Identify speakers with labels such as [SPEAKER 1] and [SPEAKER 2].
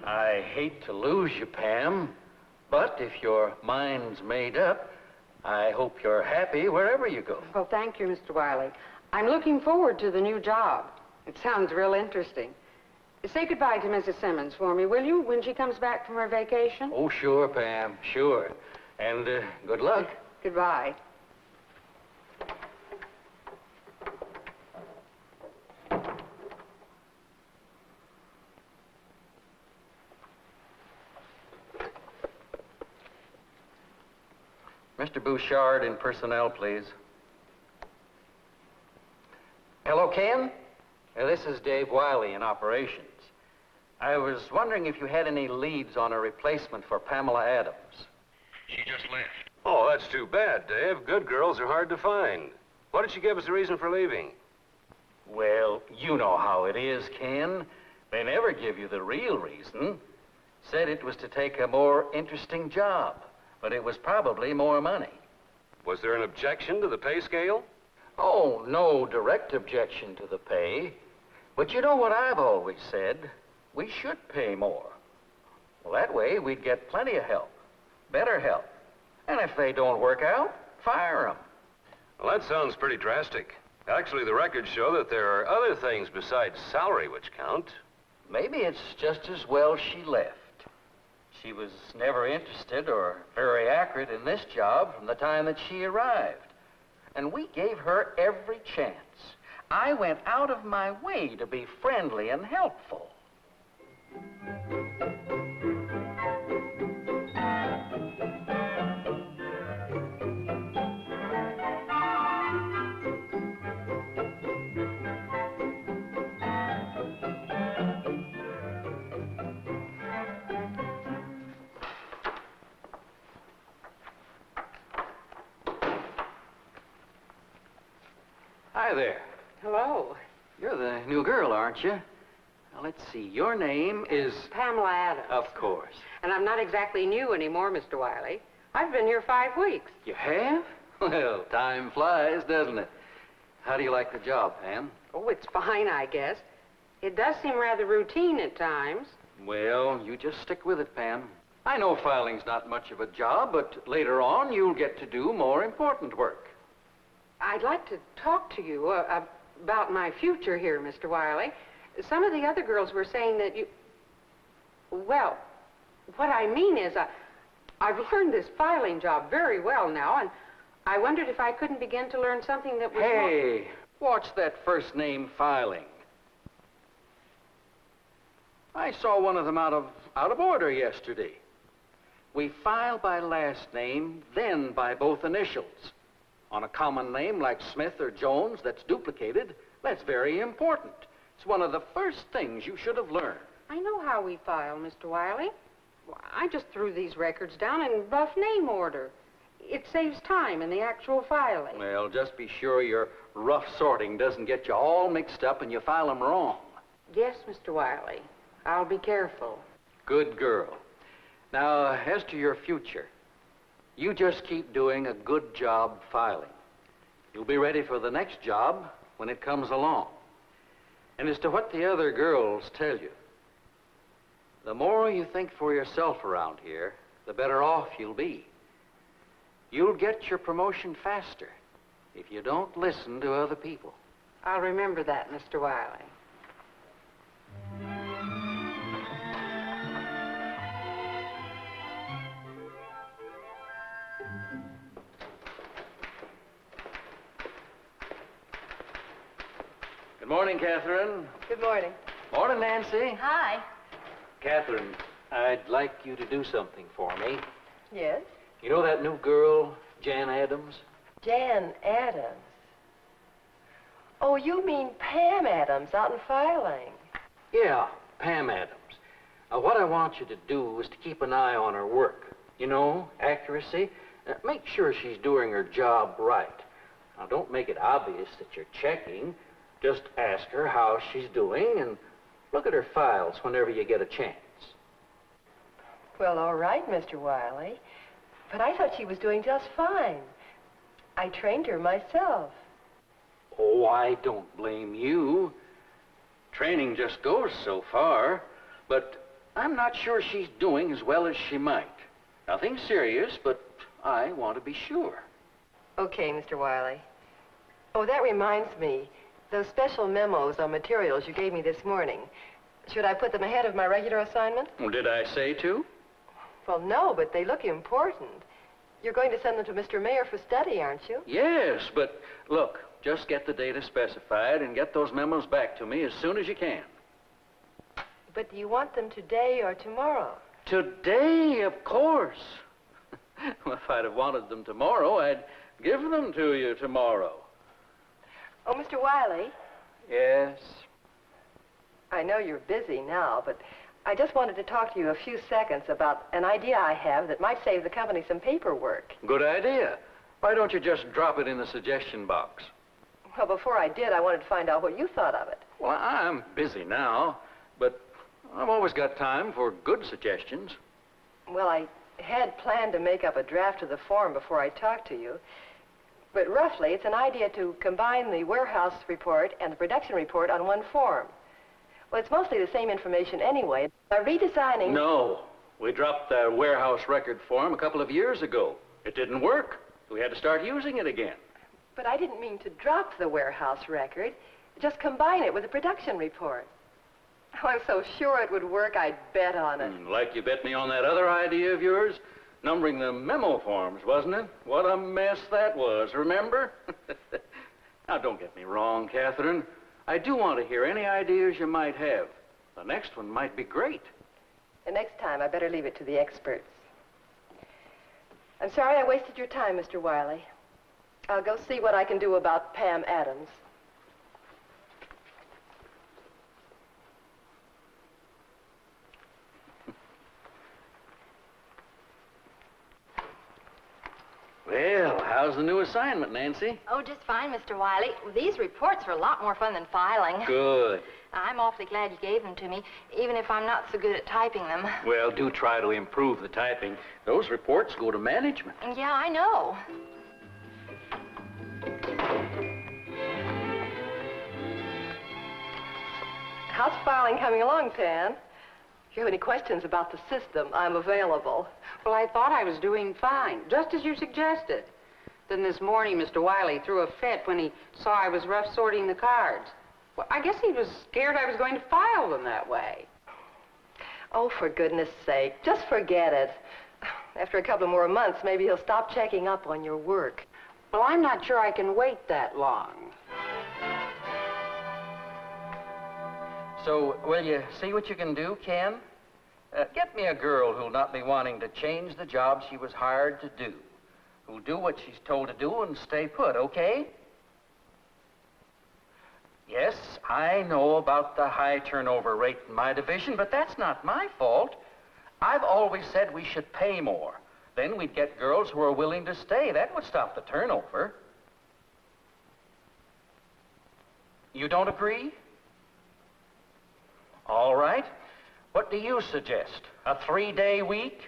[SPEAKER 1] I hate to lose you, Pam, but if your mind's made up, I hope you're happy wherever you go.
[SPEAKER 2] Well, thank you, Mr. Wiley. I'm looking forward to the new job. It sounds real interesting. Say goodbye to Mrs. Simmons for me, will you, when she comes back from her vacation?
[SPEAKER 1] Oh, sure, Pam, sure. And good luck.
[SPEAKER 2] Goodbye.
[SPEAKER 1] Mr. Bouchard in personnel, please. Hello, Ken? This is Dave Wiley in operations. I was wondering if you had any leads on a replacement for Pamela Adams. She just left.
[SPEAKER 3] Oh, that's too bad, Dave. Good girls are hard to find. Why did she give us a reason for leaving?
[SPEAKER 1] Well, you know how it is, Ken. They never give you the real reason. Said it was to take a more interesting job, but it was probably more money.
[SPEAKER 3] Was there an objection to the pay scale?
[SPEAKER 1] Oh, no direct objection to the pay. But you know what I've always said? We should pay more. Well, that way we'd get plenty of help, better help. And if they don't work out, fire them.
[SPEAKER 3] Well, that sounds pretty drastic. Actually, the records show that there are other things besides salary which count.
[SPEAKER 1] Maybe it's just as well she left. She was never interested or very accurate in this job from the time that she arrived. And we gave her every chance. I went out of my way to be friendly and helpful. Hi there.
[SPEAKER 2] Hello.
[SPEAKER 1] You're the new girl, aren't you? Now, let's see. Your name is...
[SPEAKER 2] Pamela Adams.
[SPEAKER 1] Of course.
[SPEAKER 2] And I'm not exactly new anymore, Mr. Wiley. I've been here 5 weeks.
[SPEAKER 1] You have? Well, time flies, doesn't it? How do you like the job, Pam?
[SPEAKER 2] Oh, it's fine, I guess. It does seem rather routine at times.
[SPEAKER 1] Well, you just stick with it, Pam. I know filing's not much of a job, but later on you'll get to do more important work.
[SPEAKER 2] I'd like to talk to you about my future here, Mr. Wiley. Some of the other girls were saying that you... Well, what I mean is I've learned this filing job very well now, and I wondered if I couldn't begin to learn something that was
[SPEAKER 1] Hey, watch that first name filing. I saw one of them out of order yesterday. We file by last name, then by both initials. On a common name like Smith or Jones that's duplicated, that's very important. It's one of the first things you should have learned.
[SPEAKER 2] I know how we file, Mr. Wiley. I just threw these records down in rough name order. It saves time in the actual filing.
[SPEAKER 1] Well, just be sure your rough sorting doesn't get you all mixed up and you file them wrong.
[SPEAKER 2] Yes, Mr. Wiley. I'll be careful.
[SPEAKER 1] Good girl. Now, as to your future, you just keep doing a good job filing. You'll be ready for the next job when it comes along. And as to what the other girls tell you, the more you think for yourself around here, the better off you'll be. You'll get your promotion faster if you don't listen to other people.
[SPEAKER 2] I'll remember that, Mr. Wiley.
[SPEAKER 1] Good morning, Catherine.
[SPEAKER 4] Good morning.
[SPEAKER 1] Morning, Nancy.
[SPEAKER 4] Hi.
[SPEAKER 1] Catherine, I'd like you to do something for me.
[SPEAKER 4] Yes?
[SPEAKER 1] You know that new girl, Jan Adams?
[SPEAKER 4] Jan Adams. Oh, you mean Pam Adams out in filing.
[SPEAKER 1] Yeah, Pam Adams. What I want you to do is to keep an eye on her work. You know, accuracy. Make sure she's doing her job right. Now, don't make it obvious that you're checking. Just ask her how she's doing and look at her files whenever you get a chance.
[SPEAKER 4] Well, all right, Mr. Wiley. But I thought she was doing just fine. I trained her myself.
[SPEAKER 1] Oh, I don't blame you. Training just goes so far, but I'm not sure she's doing as well as she might. Nothing serious, but I want to be sure.
[SPEAKER 4] Okay, Mr. Wiley. Oh, that reminds me. Those special memos on materials you gave me this morning. Should I put them ahead of my regular assignment?
[SPEAKER 1] Well, did I say to?
[SPEAKER 4] Well, no, but they look important. You're going to send them to Mr. Mayor for study, aren't you?
[SPEAKER 1] Yes, but look, just get the data specified and get those memos back to me as soon as you can.
[SPEAKER 4] But do you want them today or tomorrow?
[SPEAKER 1] Today, of course. Well, if I'd have wanted them tomorrow, I'd give them to you tomorrow.
[SPEAKER 4] Oh, Mr. Wiley,
[SPEAKER 1] Yes?
[SPEAKER 4] I know you're busy now, but I just wanted to talk to you a few seconds about an idea I have that might save the company some paperwork.
[SPEAKER 1] Good idea. Why don't you just drop it in the suggestion box?
[SPEAKER 4] Well, before I did, I wanted to find out what you thought of it.
[SPEAKER 1] Well, I'm busy now, but I've always got time for good suggestions.
[SPEAKER 4] Well, I had planned to make up a draft of the form before I talked to you. But roughly, it's an idea to combine the warehouse report and the production report on one form. Well, it's mostly the same information anyway. By redesigning...
[SPEAKER 1] No. We dropped the warehouse record form a couple of years ago. It didn't work. We had to start using it again.
[SPEAKER 4] But I didn't mean to drop the warehouse record. Just combine it with the production report. Oh, I'm so sure it would work, I'd bet on it.
[SPEAKER 1] Like you bet me on that other idea of yours? Numbering the memo forms, wasn't it? What a mess that was, remember? Now, don't get me wrong, Catherine. I do want to hear any ideas you might have. The next one might be great.
[SPEAKER 4] The next time, I better leave it to the experts. I'm sorry I wasted your time, Mr. Wiley. I'll go see what I can do about Pam Adams.
[SPEAKER 1] Well, how's the new assignment, Nancy?
[SPEAKER 5] Oh, just fine, Mr. Wiley. These reports are a lot more fun than filing.
[SPEAKER 1] Good.
[SPEAKER 5] I'm awfully glad you gave them to me, even if I'm not so good at typing them.
[SPEAKER 1] Well, do try to improve the typing. Those reports go to management.
[SPEAKER 5] Yeah, I know.
[SPEAKER 4] How's filing coming along, Pan? If you have any questions about the system, I'm available.
[SPEAKER 2] Well, I thought I was doing fine, just as you suggested. Then this morning, Mr. Wiley threw a fit when he saw I was rough sorting the cards. Well, I guess he was scared I was going to file them that way.
[SPEAKER 4] Oh, for goodness sake, just forget it. After a couple more months, maybe he'll stop checking up on your work.
[SPEAKER 2] Well, I'm not sure I can wait that long.
[SPEAKER 1] So, will you see what you can do, Ken? Get me a girl who'll not be wanting to change the job she was hired to do. Who'll do what she's told to do and stay put, okay? Yes, I know about the high turnover rate in my division, but that's not my fault. I've always said we should pay more. Then we'd get girls who are willing to stay. That would stop the turnover. You don't agree? All right. What do you suggest? A 3-day week?